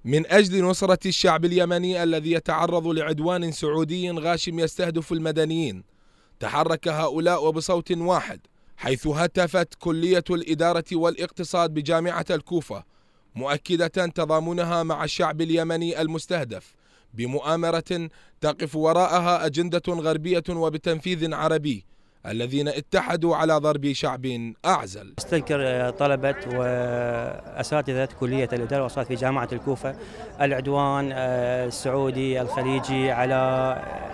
من أجل نصرة الشعب اليمني الذي يتعرض لعدوان سعودي غاشم يستهدف المدنيين، تحرك هؤلاء وبصوت واحد، حيث هتفت كلية الإدارة والاقتصاد بجامعة الكوفة مؤكدة تضامنها مع الشعب اليمني المستهدف بمؤامرة تقف وراءها أجندة غربية وبتنفيذ عربي الذين اتحدوا على ضرب شعب أعزل. استنكر طلبة وأساتذة كلية الإدارة والإقتصاد في جامعة الكوفة العدوان السعودي الخليجي على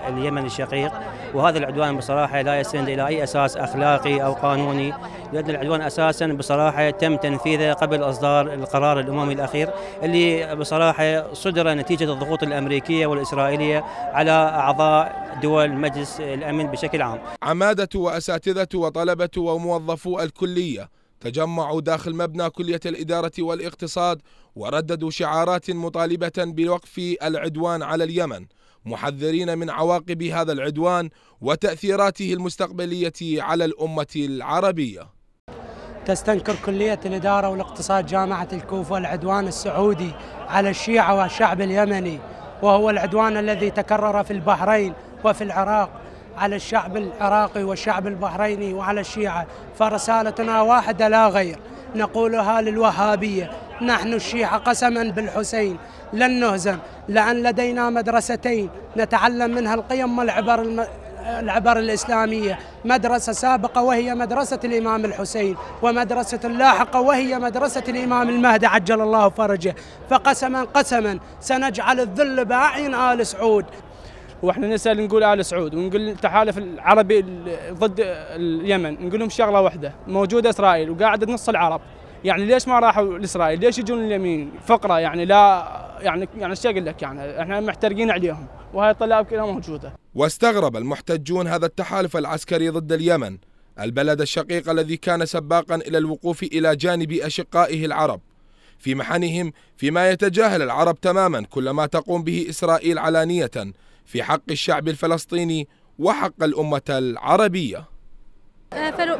اليمن الشقيق، وهذا العدوان بصراحة لا يستند إلى أي أساس أخلاقي أو قانوني، لأن العدوان أساسا بصراحة تم تنفيذه قبل إصدار القرار الأممي الأخير اللي بصراحة صدر نتيجة الضغوط الأمريكية والإسرائيلية على أعضاء دول مجلس الأمن بشكل عام. عمادة وأساتذة وطلبة وموظفو الكلية تجمعوا داخل مبنى كلية الإدارة والاقتصاد ورددوا شعارات مطالبة بوقف العدوان على اليمن، محذرين من عواقب هذا العدوان وتأثيراته المستقبلية على الأمة العربية. تستنكر كلية الإدارة والاقتصاد جامعة الكوفة العدوان السعودي على الشيعة والشعب اليمني، وهو العدوان الذي تكرر في البحرين وفي العراق على الشعب العراقي والشعب البحريني وعلى الشيعة. فرسالتنا واحدة لا غير، نقولها للوهابية: نحن الشيعة قسما بالحسين لن نهزم، لأن لدينا مدرستين نتعلم منها القيم والعبر الإسلامية، مدرسة سابقة وهي مدرسة الإمام الحسين، ومدرسة لاحقة وهي مدرسة الإمام المهدي عجل الله فرجه، فقسما سنجعل الذل بأعين آل سعود. واحنا نسأل نقول آل سعود ونقول التحالف العربي ضد اليمن، نقول لهم شغله واحده: موجوده اسرائيل وقاعده نص العرب، يعني ليش ما راحوا لاسرائيل؟ ليش يجون اليمين؟ فقره يعني لا يعني ايش اقول لك، يعني احنا محترقين عليهم وهي الطلاب كلها موجوده. واستغرب المحتجون هذا التحالف العسكري ضد اليمن، البلد الشقيق الذي كان سباقا الى الوقوف الى جانب اشقائه العرب في محنهم، فيما يتجاهل العرب تماما كل ما تقوم به اسرائيل علانية في حق الشعب الفلسطيني وحق الأمة العربية.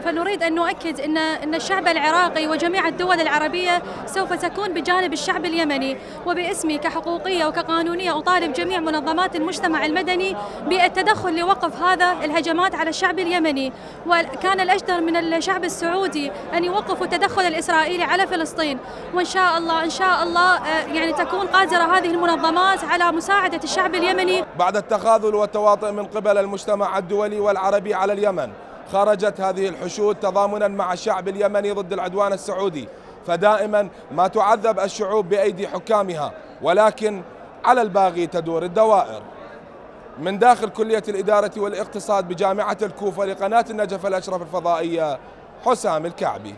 فنريد أن نؤكد أن الشعب العراقي وجميع الدول العربية سوف تكون بجانب الشعب اليمني، وباسمي كحقوقية وكقانونية أطالب جميع منظمات المجتمع المدني بالتدخل لوقف هذا الهجمات على الشعب اليمني. وكان الأجدر من الشعب السعودي أن يوقفوا التدخل الإسرائيلي على فلسطين، وإن شاء الله يعني تكون قادرة هذه المنظمات على مساعدة الشعب اليمني. بعد التخاذل والتواطؤ من قبل المجتمع الدولي والعربي على اليمن، خرجت هذه الحشود تضامنا مع الشعب اليمني ضد العدوان السعودي، فدائما ما تعذب الشعوب بأيدي حكامها، ولكن على الباغي تدور الدوائر. من داخل كلية الإدارة والاقتصاد بجامعة الكوفة لقناة النجف الأشرف الفضائية، حسام الكعبي.